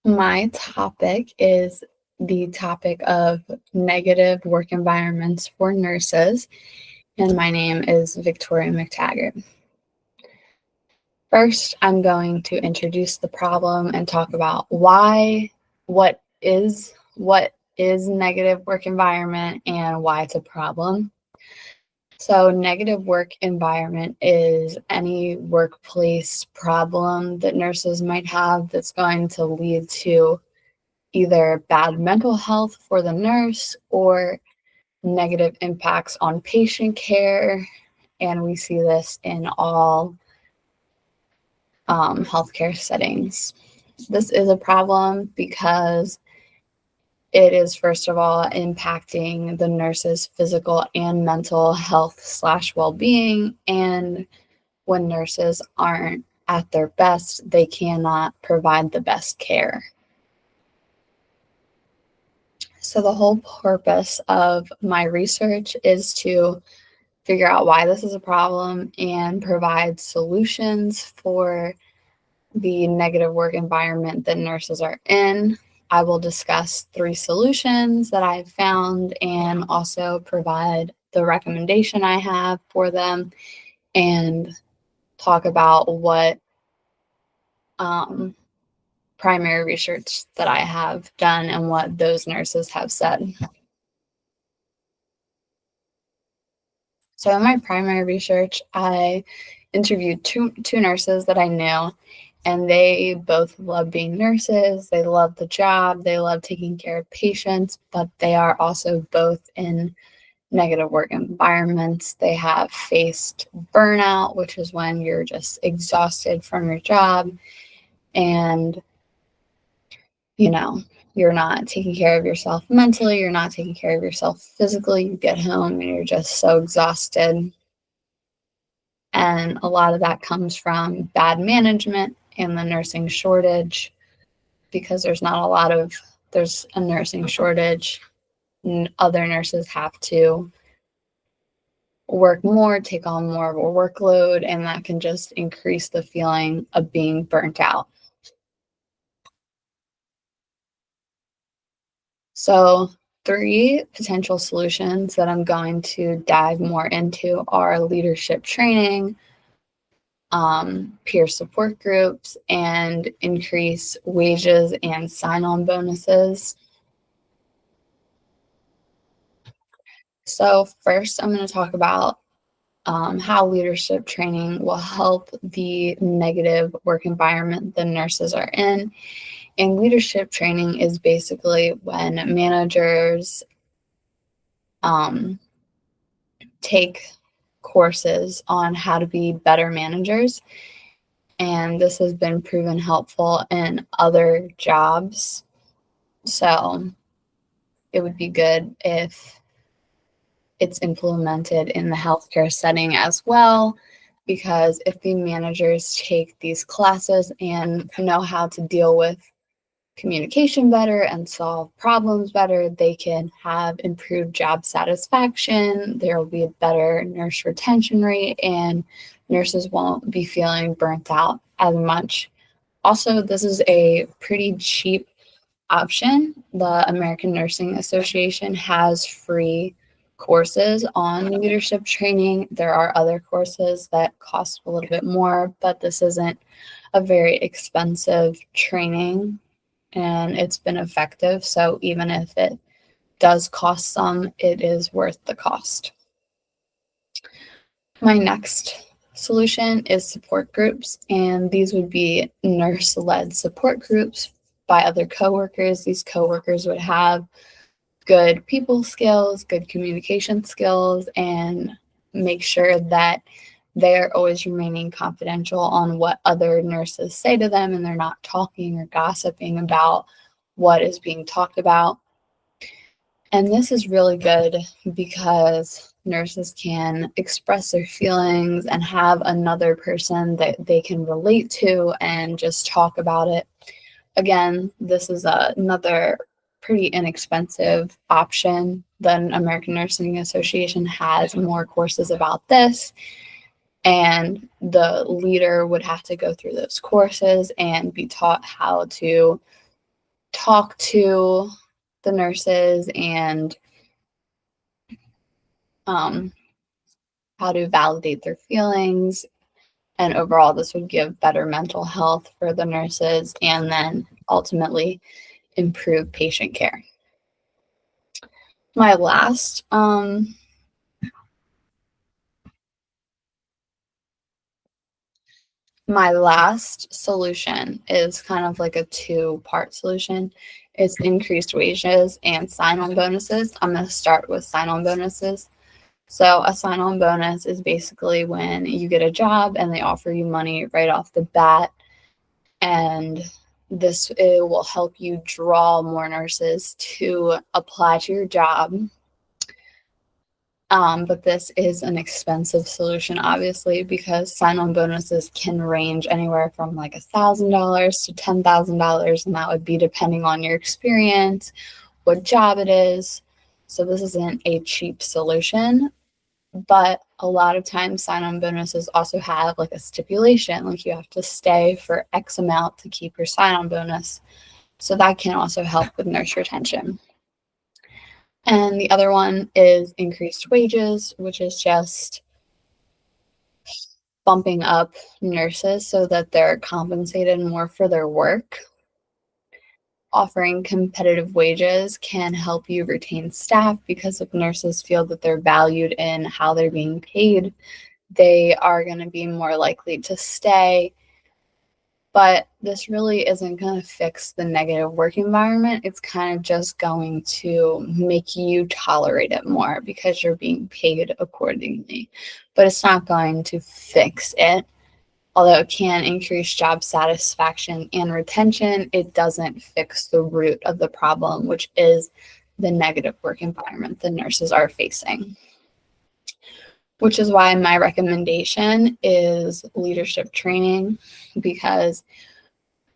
My topic is the topic of negative work environments for nurses, and my name is Victoria McTaggart. First, I'm going to introduce the problem and talk about what is negative work environment and why it's a problem. So, negative work environment is any workplace problem that nurses might have that's going to lead to either bad mental health for the nurse or negative impacts on patient care. And we see this in all healthcare settings. This is a problem because it is, first of all, impacting the nurse's physical and mental health / well-being. And when nurses aren't at their best, they cannot provide the best care. So the whole purpose of my research is to figure out why this is a problem and provide solutions for the negative work environment that nurses are in. I will discuss 3 solutions that I've found and also provide the recommendation I have for them and talk about what primary research that I have done and what those nurses have said. So in my primary research, I interviewed two nurses that I knew, and they both love being nurses. They love the job. They love taking care of patients, but they are also both in negative work environments. They have faced burnout, which is when you're just exhausted from your job and, you're not taking care of yourself mentally, you're not taking care of yourself physically. You get home and you're just so exhausted. And a lot of that comes from bad management and the nursing shortage, because there's a nursing shortage. Other nurses have to work more, take on more of a workload, and that can just increase the feeling of being burnt out. So 3 potential solutions that I'm going to dive more into are leadership training, peer support groups, and increase wages and sign-on bonuses. So first, I'm going to talk about how leadership training will help the negative work environment the nurses are in. And leadership training is basically when managers take courses on how to be better managers. And this has been proven helpful in other jobs. So it would be good if it's implemented in the healthcare setting as well, because if the managers take these classes and know how to deal with communication better and solve problems better, they can have improved job satisfaction. There will be a better nurse retention rate, and nurses won't be feeling burnt out as much. Also, this is a pretty cheap option. The American Nursing Association has free courses on leadership training. There are other courses that cost a little bit more, but this isn't a very expensive training, and it's been effective. So even if it does cost some, it is worth the cost. My next solution is support groups, and these would be nurse-led support groups by other coworkers. These coworkers would have good people skills, good communication skills, and make sure that they're always remaining confidential on what other nurses say to them, and they're not talking or gossiping about what is being talked about. And this is really good because nurses can express their feelings and have another person that they can relate to and just talk about it. Again, this is another pretty inexpensive option. The American Nursing Association has more courses about this, and the leader would have to go through those courses and be taught how to talk to the nurses and how to validate their feelings. And overall, this would give better mental health for the nurses and then ultimately improve patient care. My last solution is kind of like a two-part solution. It's increased wages and sign-on bonuses. I'm going to start with sign-on bonuses. So a sign-on bonus is basically when you get a job and they offer you money right off the bat, and this will help you draw more nurses to apply to your job. But this is an expensive solution, obviously, because sign-on bonuses can range anywhere from like $1,000 to $10,000, and that would be depending on your experience, what job it is. So this isn't a cheap solution, but a lot of times sign-on bonuses also have like a stipulation, like you have to stay for X amount to keep your sign-on bonus. So that can also help with nurse retention. And the other one is increased wages, which is just bumping up nurses so that they're compensated more for their work. Offering competitive wages can help you retain staff, because if nurses feel that they're valued in how they're being paid, they are going to be more likely to stay. But this really isn't going to fix the negative work environment. It's kind of just going to make you tolerate it more because you're being paid accordingly. But it's not going to fix it. Although it can increase job satisfaction and retention, it doesn't fix the root of the problem, which is the negative work environment the nurses are facing. Which is why my recommendation is leadership training, because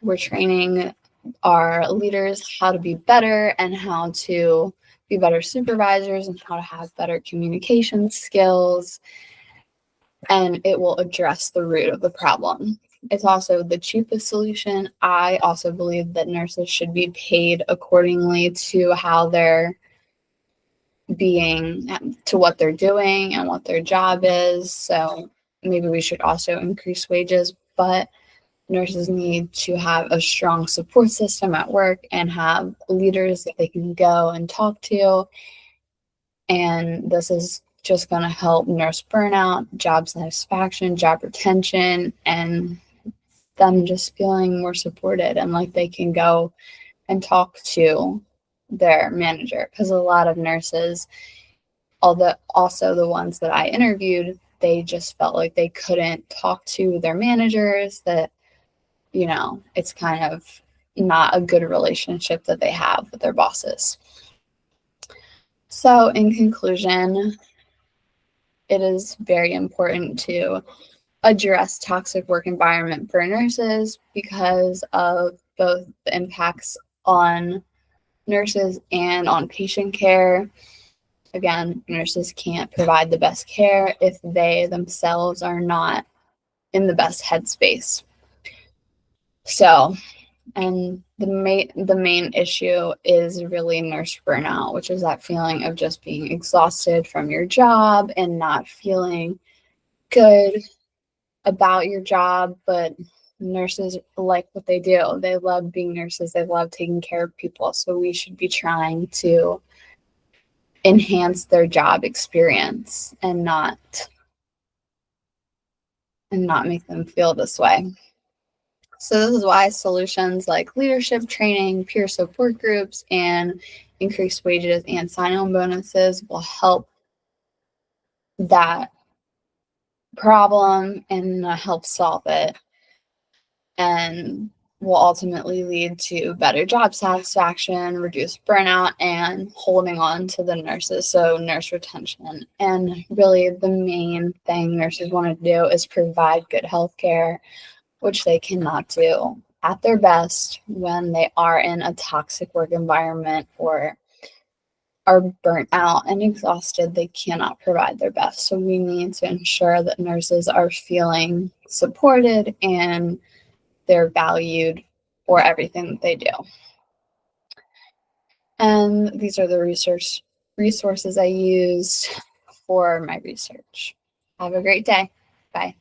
we're training our leaders how to be better and how to be better supervisors and how to have better communication skills, and it will address the root of the problem. It's also the cheapest solution. I also believe that nurses should be paid accordingly to how they're to what they're doing and what their job is. So maybe we should also increase wages, but nurses need to have a strong support system at work and have leaders that they can go and talk to. And this is just going to help nurse burnout, job satisfaction, job retention, and them just feeling more supported and like they can go and talk to their manager. Because a lot of nurses, also the ones that I interviewed, they just felt like they couldn't talk to their managers, that, it's kind of not a good relationship that they have with their bosses. So in conclusion, it is very important to address toxic work environment for nurses because of both the impacts on nurses and on patient care. Again, nurses can't provide the best care if they themselves are not in the best headspace. So, and the main issue is really nurse burnout, which is that feeling of just being exhausted from your job and not feeling good about your job. But nurses like what they do. They love being nurses. They love taking care of people. So we should be trying to enhance their job experience and not make them feel this way. So this is why solutions like leadership training, peer support groups, and increased wages and sign-on bonuses will help that problem and help solve it, and will ultimately lead to better job satisfaction, reduced burnout, and holding on to the nurses, so nurse retention. And really the main thing nurses want to do is provide good health care, which they cannot do at their best when they are in a toxic work environment or are burnt out and exhausted. They cannot provide their best. So we need to ensure that nurses are feeling supported and they're valued for everything that they do. And these are the resources I used for my research. Have a great day. Bye.